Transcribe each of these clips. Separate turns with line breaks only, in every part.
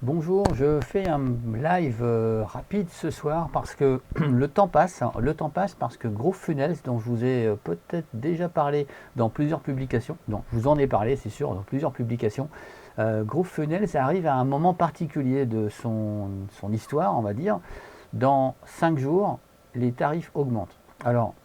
Bonjour, je fais un live rapide ce soir parce que le temps passe, parce que GrooveFunnels, dont je vous ai peut-être déjà parlé dans plusieurs publications, donc je vous en ai parlé c'est sûr dans plusieurs publications, GrooveFunnels arrive à un moment particulier de son histoire, on va dire. Dans 5 jours, les tarifs augmentent. Alors,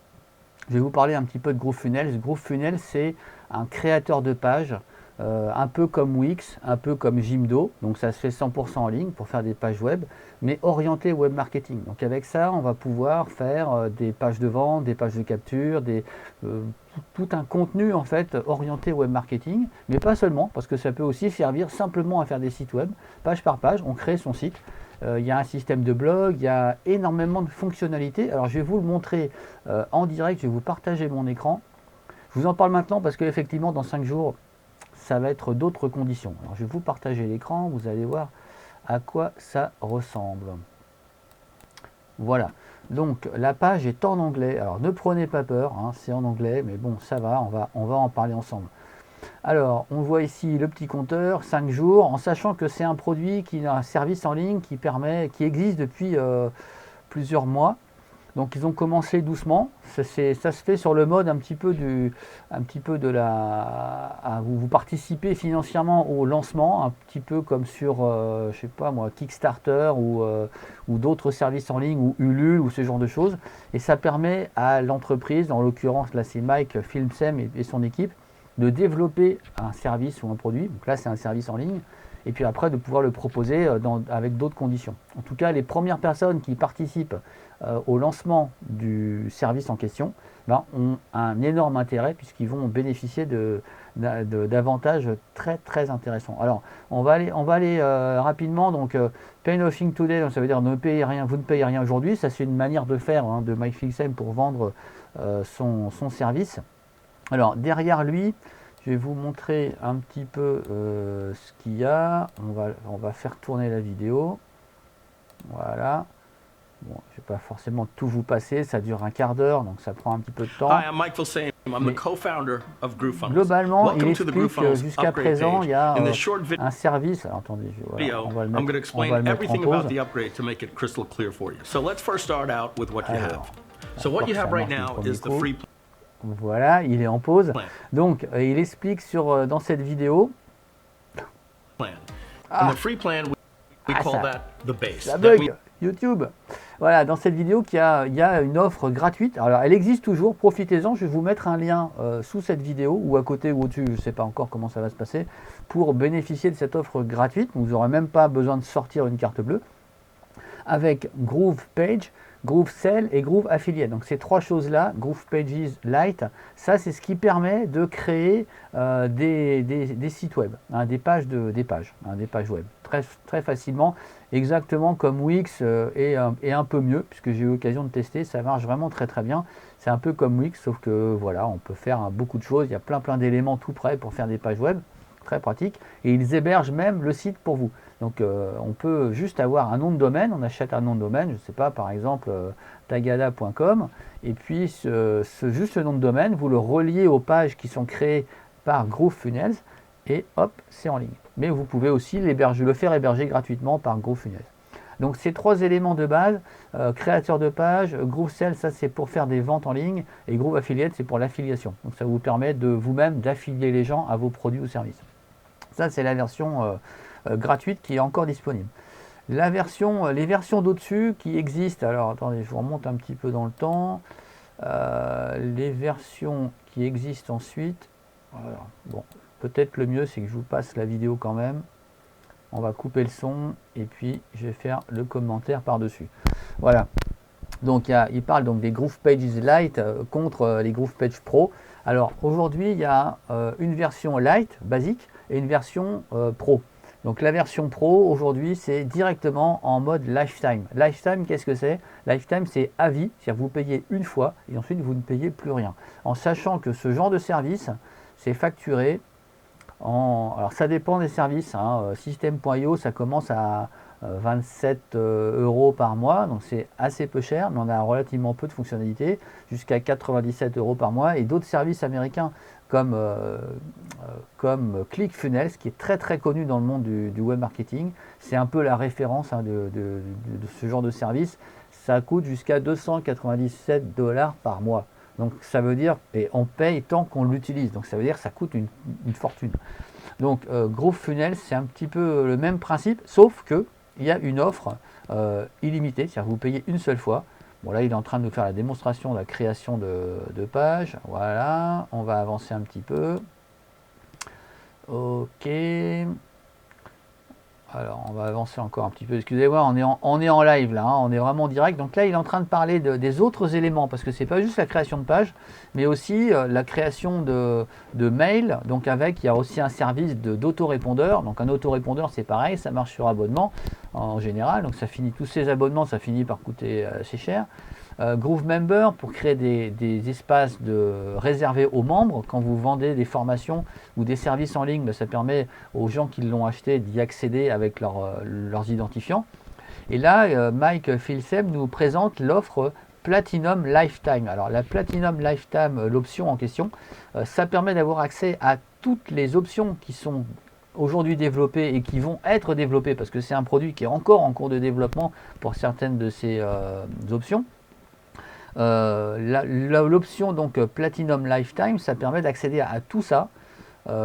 je vais vous parler un petit peu de GrooveFunnels. GrooveFunnels, c'est un créateur de pages, un peu comme Wix, un peu comme Jimdo. Donc ça se fait 100% en ligne pour faire des pages web, mais orienté web marketing. Donc avec ça, on va pouvoir faire des pages de vente, des pages de capture, tout un contenu en fait orienté web marketing, mais pas seulement, parce que ça peut aussi servir simplement à faire des sites web, page par page. On crée son site. Il y a un système de blog, il y a énormément de fonctionnalités. Alors je vais vous le montrer en direct, je vais vous partager mon écran. Je vous en parle maintenant parce qu'effectivement dans 5 jours, ça va être d'autres conditions. Alors je vais vous partager l'écran, vous allez voir à quoi ça ressemble. Voilà, donc la page est en anglais. Alors ne prenez pas peur, hein, c'est en anglais, mais bon ça va, on va en parler ensemble. Alors, on voit ici le petit compteur, 5 jours, en sachant que c'est un produit qui a un service en ligne qui existe depuis plusieurs mois. Donc ils ont commencé doucement, ça se fait sur le mode un petit peu de vous participez financièrement au lancement, un petit peu comme sur, je sais pas moi, Kickstarter ou d'autres services en ligne, ou Ulule, ou ce genre de choses. Et ça permet à l'entreprise, en l'occurrence là c'est Mike Filmsem et son équipe, de développer un service ou un produit. Donc là c'est un service en ligne, et puis après de pouvoir le proposer avec d'autres conditions. En tout cas, les premières personnes qui participent au lancement du service en question ont un énorme intérêt puisqu'ils vont bénéficier d'avantages très très intéressants. Alors on va aller rapidement. Donc pay nothing today, donc ça veut dire ne payez rien, vous ne payez rien aujourd'hui. Ça c'est une manière de faire de Mike Filmsem pour vendre son service. Alors derrière lui, je vais vous montrer un petit peu ce qu'il y a. On va faire tourner la vidéo. Voilà. Bon, je ne vais pas forcément tout vous passer, ça dure un quart d'heure, donc ça prend un petit peu de temps.
Hi, I'm Mike Filsame. I'm the co-founder of GrooveFunnels.
Globalement, il
Welcome to the
explique
GrooveFunnels
jusqu'à
upgrade
présent,
page.
il y a
In this short
un service. Alors attendez,
video,
on va le
I'm going to
mettre
explain
en
everything about
pause.
the upgrade to make it crystal clear for you. So let's first start out with what you
Alors,
have. So what you have right now is the free plan.
Voilà, il est en pause. Donc, il explique dans cette vidéo.
In the free plan, we call that the base.
Ça bug, YouTube. Voilà, dans cette vidéo, il y a une offre gratuite. Alors, elle existe toujours, profitez-en. Je vais vous mettre un lien sous cette vidéo, ou à côté ou au-dessus, je ne sais pas encore comment ça va se passer, pour bénéficier de cette offre gratuite. Vous n'aurez même pas besoin de sortir une carte bleue. Avec GroovePage, GrooveSell et Groove Affiliate. Donc ces trois choses-là, GroovePages Lite, ça c'est ce qui permet de créer des sites web, des pages web, très facilement, exactement comme Wix et un peu mieux, puisque j'ai eu l'occasion de tester, ça marche vraiment très bien. C'est un peu comme Wix, sauf que voilà, on peut faire beaucoup de choses, il y a plein d'éléments tout prêts pour faire des pages web, très pratique, et ils hébergent même le site pour vous. Donc on peut juste avoir un nom de domaine, on achète un nom de domaine, je ne sais pas, par exemple tagada.com, et puis juste ce nom de domaine, vous le reliez aux pages qui sont créées par GrooveFunnels, et hop, c'est en ligne. Mais vous pouvez aussi le faire héberger gratuitement par GrooveFunnels. Donc ces trois éléments de base, créateur de page, GrooveSell, ça c'est pour faire des ventes en ligne, et Groove Affiliate, c'est pour l'affiliation. Donc ça vous permet de vous-même d'affilier les gens à vos produits ou services. Ça c'est la version gratuite qui est encore disponible. Les versions d'au-dessus qui existent, alors attendez, je vous remonte un petit peu dans le temps. Les versions qui existent ensuite, alors, bon, peut-être le mieux c'est que je vous passe la vidéo quand même. On va couper le son et puis je vais faire le commentaire par-dessus. Voilà. Donc il parle donc des GroovePages Lite contre les GroovePages Pro. Alors aujourd'hui il y a une version Lite basique et une version Pro. Donc la version Pro aujourd'hui c'est directement en mode Lifetime. Lifetime, qu'est-ce que c'est? Lifetime c'est à vie, c'est-à-dire vous payez une fois et ensuite vous ne payez plus rien. En sachant que ce genre de service c'est facturé alors ça dépend des services, System.io ça commence à 27 € par mois, donc c'est assez peu cher, mais on a relativement peu de fonctionnalités, jusqu'à 97 € par mois, et d'autres services américains comme ClickFunnels, qui est très très connu dans le monde du web marketing. C'est un peu la référence de ce genre de service. Ça coûte jusqu'à 297 $ par mois. Donc ça veut dire, et on paye tant qu'on l'utilise, donc ça veut dire que ça coûte une fortune. Donc GrooveFunnels, c'est un petit peu le même principe, sauf que il y a une offre illimitée, c'est-à-dire que vous payez une seule fois. Bon là il est en train de nous faire la démonstration de la création de pages. Voilà, on va avancer un petit peu. Ok. Alors on va avancer encore un petit peu. Excusez-moi, on est en live là, hein, on est vraiment en direct. Donc là il est en train de parler des autres éléments, parce que c'est pas juste la création de pages, mais aussi la création de mails. Donc il y a aussi un service d'autorépondeur. Donc un autorépondeur c'est pareil, ça marche sur abonnement en général. Donc ça finit, tous ces abonnements, ça finit par coûter assez cher. GrooveMember pour créer des espaces réservés aux membres. Quand vous vendez des formations ou des services en ligne, ça permet aux gens qui l'ont acheté d'y accéder avec leurs identifiants. Et là, Mike Filsem nous présente l'offre Platinum Lifetime. Alors la Platinum Lifetime, l'option en question, ça permet d'avoir accès à toutes les options qui sont aujourd'hui développées et qui vont être développées, parce que c'est un produit qui est encore en cours de développement pour certaines de ces options. L'option donc Platinum Lifetime, ça permet d'accéder à tout ça.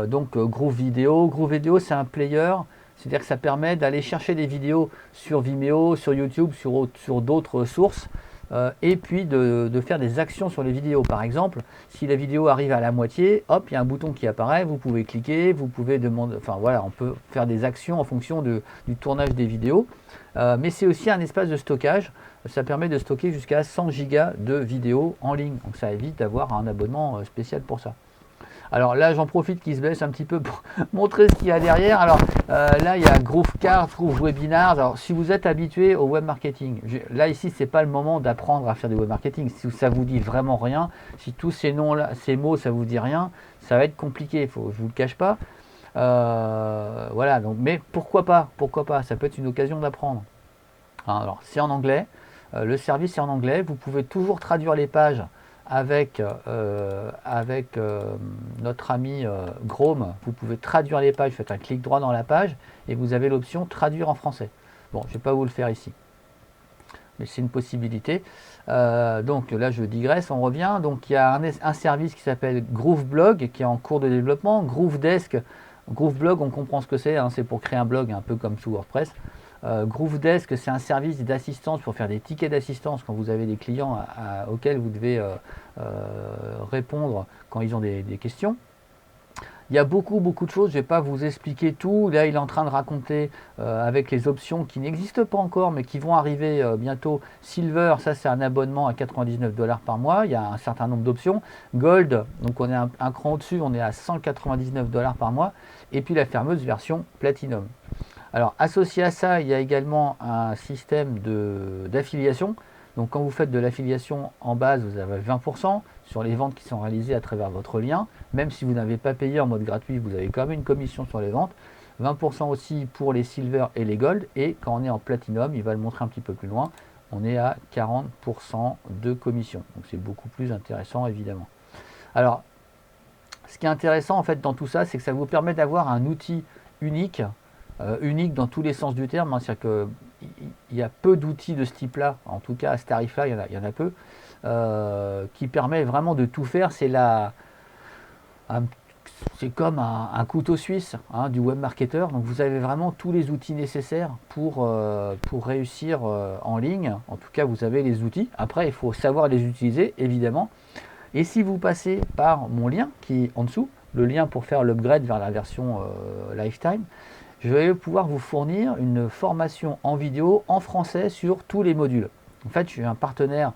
Donc Groove Video, c'est un player, c'est-à-dire que ça permet d'aller chercher des vidéos sur Vimeo, sur YouTube, sur d'autres sources, et puis de faire des actions sur les vidéos. Par exemple, si la vidéo arrive à la moitié, hop, il y a un bouton qui apparaît, vous pouvez cliquer, vous pouvez demander, enfin voilà, on peut faire des actions en fonction du tournage des vidéos. Mais c'est aussi un espace de stockage. Ça permet de stocker jusqu'à 100 gigas de vidéos en ligne. Donc ça évite d'avoir un abonnement spécial pour ça. Alors là, j'en profite qu'il se baisse un petit peu pour montrer ce qu'il y a derrière. Alors là, il y a GrooveCart, GrooveWebinars. Alors si vous êtes habitué au web marketing, là ici, c'est pas le moment d'apprendre à faire du web marketing. Si ça vous dit vraiment rien, si tous ces noms-là, ces mots, ça vous dit rien, ça va être compliqué. Je vous le cache pas. Voilà. Donc, mais pourquoi pas? Pourquoi pas? Ça peut être une occasion d'apprendre. Alors c'est en anglais. Le service est en anglais. Vous pouvez toujours traduire les pages avec notre ami Chrome. Vous pouvez traduire les pages, faites un clic droit dans la page et vous avez l'option traduire en français. Bon, je ne vais pas vous le faire ici, mais c'est une possibilité. Donc là je digresse, on revient. Donc il y a un service qui s'appelle GrooveBlog qui est en cours de développement. GrooveDesk, GrooveBlog, on comprend ce que c'est, hein, c'est pour créer un blog un peu comme sous WordPress. GrooveDesk, c'est un service d'assistance pour faire des tickets d'assistance quand vous avez des clients auxquels vous devez répondre quand ils ont des questions. Il y a beaucoup de choses, je ne vais pas vous expliquer tout. Là, il est en train de raconter avec les options qui n'existent pas encore, mais qui vont arriver bientôt. Silver, ça c'est un abonnement à 99 $ par mois. Il y a un certain nombre d'options. Gold, donc on est un cran au-dessus, on est à 199 $ par mois. Et puis la fameuse version Platinum. Alors, associé à ça, il y a également un système d'affiliation. Donc, quand vous faites de l'affiliation en base, vous avez 20% sur les ventes qui sont réalisées à travers votre lien. Même si vous n'avez pas payé en mode gratuit, vous avez quand même une commission sur les ventes. 20% aussi pour les silver et les gold. Et quand on est en platinum, il va le montrer un petit peu plus loin, on est à 40% de commission. Donc, c'est beaucoup plus intéressant, évidemment. Alors, ce qui est intéressant, en fait, dans tout ça, c'est que ça vous permet d'avoir un outil unique dans tous les sens du terme, hein, c'est-à-dire qu'il y a peu d'outils de ce type-là, en tout cas à ce tarif-là, il y en a peu, qui permet vraiment de tout faire. C'est comme un couteau suisse, hein, du web marketer. Donc vous avez vraiment tous les outils nécessaires pour réussir en ligne. En tout cas, vous avez les outils. Après, il faut savoir les utiliser, évidemment. Et si vous passez par mon lien qui est en dessous, le lien pour faire l'upgrade vers la version Lifetime, je vais pouvoir vous fournir une formation en vidéo en français sur tous les modules. En fait, je suis un partenaire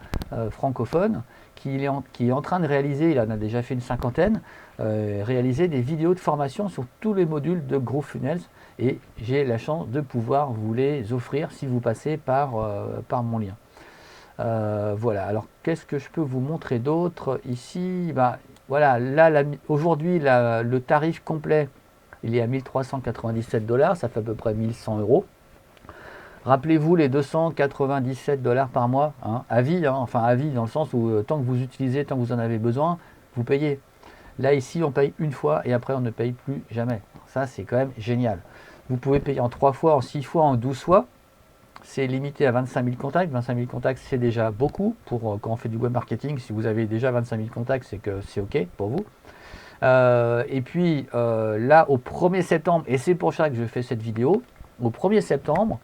francophone qui est en train de réaliser, il en a déjà fait une cinquantaine, réaliser des vidéos de formation sur tous les modules de GrooveFunnels, et j'ai la chance de pouvoir vous les offrir si vous passez par mon lien. Voilà, alors qu'est-ce que je peux vous montrer d'autre ici? Voilà, là aujourd'hui le tarif complet, il est à 1397 $, ça fait à peu près 1100 €. Rappelez-vous les 297 $ par mois, hein, à vie, hein, enfin à vie dans le sens où tant que vous utilisez, tant que vous en avez besoin, vous payez. Là, ici, on paye une fois et après, on ne paye plus jamais. Ça, c'est quand même génial. Vous pouvez payer en 3 fois, en 6 fois, en 12 fois. C'est limité à 25 000 contacts. 25 000 contacts, c'est déjà beaucoup pour quand on fait du web marketing. Si vous avez déjà 25 000 contacts, c'est que c'est OK pour vous. Et puis là, au 1er septembre, et c'est pour ça que je fais cette vidéo, au 1er septembre,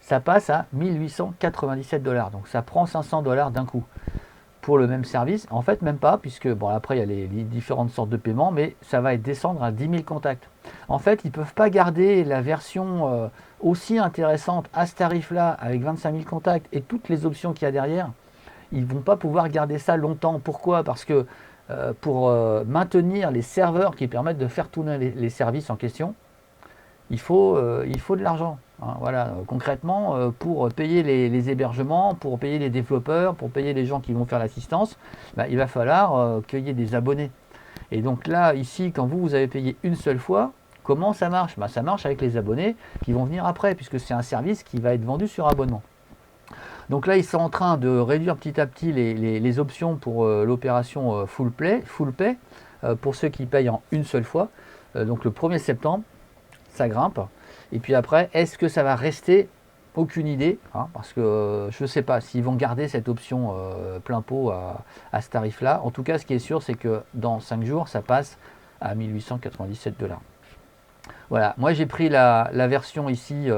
ça passe à 1897 $. Donc ça prend 500 $ d'un coup pour le même service. En fait, même pas, puisque bon, après, il y a les différentes sortes de paiements, mais ça va descendre à 10 000 contacts. En fait, ils ne peuvent pas garder la version aussi intéressante à ce tarif-là, avec 25 000 contacts et toutes les options qu'il y a derrière. Ils ne vont pas pouvoir garder ça longtemps. Pourquoi? Parce que pour maintenir les serveurs qui permettent de faire tourner les services en question, il faut de l'argent. Hein, voilà, concrètement, pour payer les hébergements, pour payer les développeurs, pour payer les gens qui vont faire l'assistance, il va falloir qu'il y ait des abonnés. Et donc là, ici, quand vous avez payé une seule fois, comment ça marche? Ça marche avec les abonnés qui vont venir après, puisque c'est un service qui va être vendu sur abonnement. Donc là, ils sont en train de réduire petit à petit les options pour l'opération full pay, pour ceux qui payent en une seule fois. Donc le 1er septembre, ça grimpe. Et puis après, est-ce que ça va rester? Aucune idée, hein, parce que je ne sais pas s'ils vont garder cette option plein pot à ce tarif-là. En tout cas, ce qui est sûr, c'est que dans 5 jours, ça passe à 1897 $. Voilà, moi j'ai pris la version ici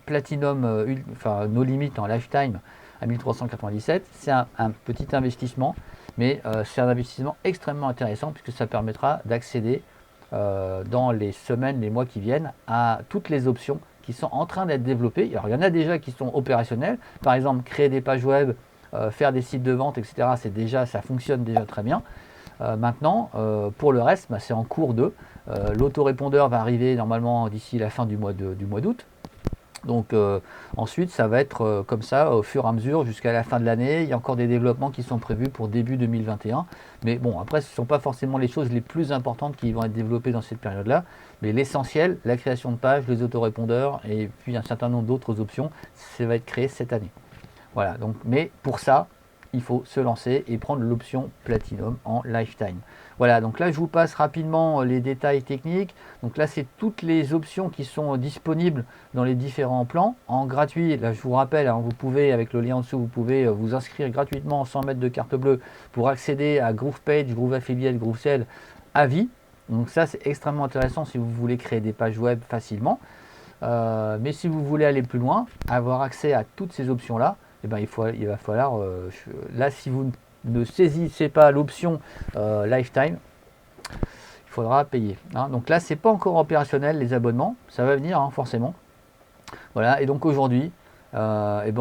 Platinum, enfin No Limit en Lifetime à 1397. C'est un petit investissement, mais c'est un investissement extrêmement intéressant puisque ça permettra d'accéder dans les semaines, les mois qui viennent à toutes les options qui sont en train d'être développées. Alors il y en a déjà qui sont opérationnelles, par exemple créer des pages web, faire des sites de vente, etc. Ça fonctionne déjà très bien. Maintenant, pour le reste, c'est en cours de. L'autorépondeur va arriver normalement d'ici la fin du mois d'août. Donc ensuite, ça va être comme ça au fur et à mesure jusqu'à la fin de l'année. Il y a encore des développements qui sont prévus pour début 2021. Mais bon, après, ce ne sont pas forcément les choses les plus importantes qui vont être développées dans cette période-là. Mais l'essentiel, la création de pages, les autorépondeurs et puis un certain nombre d'autres options, ça va être créé cette année. Voilà, donc, mais pour ça, il faut se lancer et prendre l'option Platinum en Lifetime. Voilà, donc là je vous passe rapidement les détails techniques. Donc là c'est toutes les options qui sont disponibles dans les différents plans. En gratuit, là je vous rappelle, hein, vous pouvez, avec le lien en dessous, vous pouvez vous inscrire gratuitement sans mettre de carte bleue pour accéder à GroovePage, Groove Affiliate, GrooveSell à vie. Donc ça c'est extrêmement intéressant si vous voulez créer des pages web facilement. Mais si vous voulez aller plus loin, avoir accès à toutes ces options-là, il va falloir, là si vous ne saisissez pas l'option Lifetime, il faudra payer. Hein. Donc là, c'est pas encore opérationnel les abonnements, ça va venir hein, forcément. Voilà, et donc aujourd'hui, il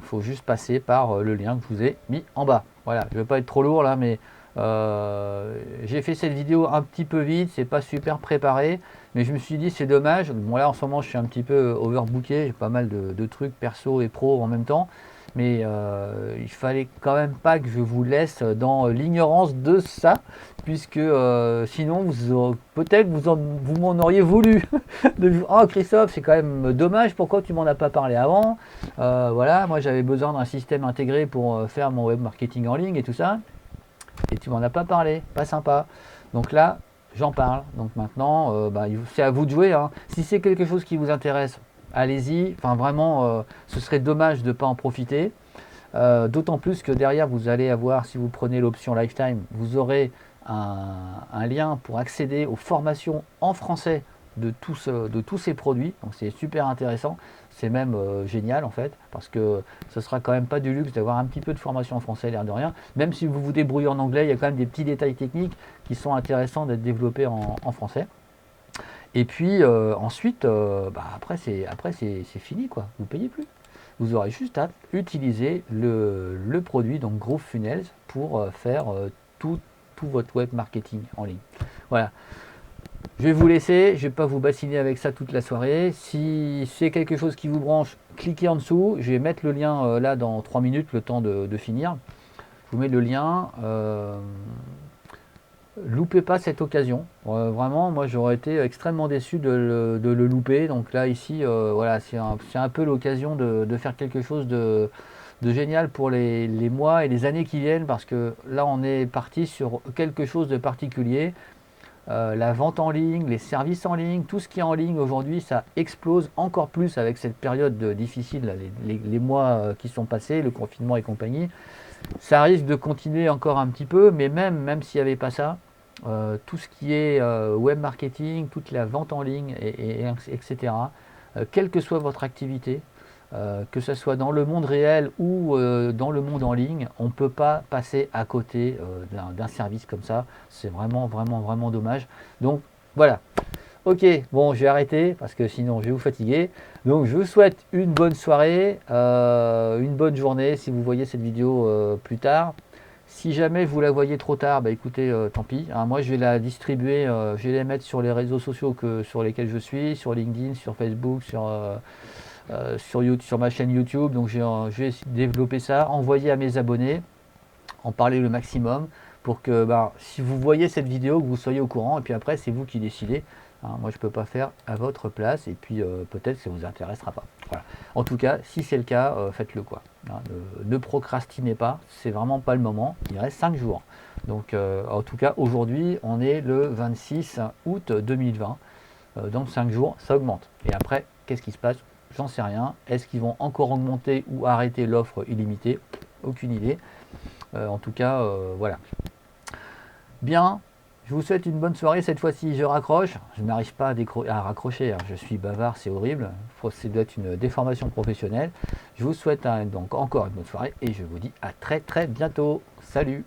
faut juste passer par le lien que je vous ai mis en bas. Voilà, je ne vais pas être trop lourd là, mais j'ai fait cette vidéo un petit peu vite, c'est pas super préparé, mais je me suis dit c'est dommage. Bon là en ce moment je suis un petit peu overbooké, j'ai pas mal de trucs perso et pro en même temps, mais il fallait quand même pas que je vous laisse dans l'ignorance de ça, puisque sinon peut-être vous m'en auriez voulu. Oh Christophe, c'est quand même dommage, pourquoi tu m'en as pas parlé avant? Voilà, moi j'avais besoin d'un système intégré pour faire mon web marketing en ligne et tout ça. Et tu m'en as pas parlé, pas sympa. Donc là, j'en parle. Donc maintenant, c'est à vous de jouer. Hein. Si c'est quelque chose qui vous intéresse, allez-y. Enfin vraiment, ce serait dommage de ne pas en profiter. D'autant plus que derrière, vous allez avoir, si vous prenez l'option Lifetime, vous aurez un lien pour accéder aux formations en français de tous ces produits. Donc c'est super intéressant. C'est même génial en fait, parce que ce sera quand même pas du luxe d'avoir un petit peu de formation en français, l'air de rien. Même si vous vous débrouillez en anglais, il y a quand même des petits détails techniques qui sont intéressants d'être développés en français. Et puis ensuite, après c'est fini quoi, vous ne payez plus. Vous aurez juste à utiliser le produit, donc GrooveFunnels, pour faire tout votre web marketing en ligne. Voilà. Je vais vous laisser, je ne vais pas vous bassiner avec ça toute la soirée. Si c'est quelque chose qui vous branche, cliquez en dessous. Je vais mettre le lien là dans 3 minutes, le temps de finir. Je vous mets le lien. Loupez pas cette occasion. Vraiment, moi j'aurais été extrêmement déçu de le louper. Donc là, ici, voilà, c'est un peu l'occasion de faire quelque chose de génial pour les mois et les années qui viennent, parce que là on est parti sur quelque chose de particulier. La vente en ligne, les services en ligne, tout ce qui est en ligne aujourd'hui, ça explose encore plus avec cette période difficile, là, les mois qui sont passés, le confinement et compagnie. Ça risque de continuer encore un petit peu, mais même s'il n'y avait pas ça, tout ce qui est web marketing, toute la vente en ligne, etc., quelle que soit votre activité, que ce soit dans le monde réel ou dans le monde en ligne, on ne peut pas passer à côté d'un service comme ça. C'est vraiment, vraiment, vraiment dommage. Donc voilà. Ok, bon, je vais arrêter parce que sinon je vais vous fatiguer. Donc je vous souhaite une bonne soirée, une bonne journée si vous voyez cette vidéo plus tard. Si jamais vous la voyez trop tard, bah écoutez, tant pis. Hein, moi je vais la distribuer, je vais la mettre sur les réseaux sociaux sur lesquels je suis, sur LinkedIn, sur Facebook, sur ma chaîne YouTube. Donc je vais développer ça, envoyer à mes abonnés, en parler le maximum pour que si vous voyez cette vidéo, que vous soyez au courant, et puis après c'est vous qui décidez. Hein, moi je ne peux pas faire à votre place, et puis peut-être que ça ne vous intéressera pas. Voilà. En tout cas, si c'est le cas, faites-le quoi. Hein, ne procrastinez pas, c'est vraiment pas le moment, il reste 5 jours. Donc en tout cas aujourd'hui on est le 26 août 2020, dans 5 jours ça augmente. Et après, qu'est-ce qui se passe? J'en sais rien. Est-ce qu'ils vont encore augmenter ou arrêter l'offre illimitée? Aucune idée. En tout cas, voilà. Bien, je vous souhaite une bonne soirée. Cette fois-ci, je raccroche. Je n'arrive pas à raccrocher. Hein. Je suis bavard, c'est horrible. Ça doit être une déformation professionnelle. Je vous souhaite donc encore une bonne soirée et je vous dis à très très bientôt. Salut!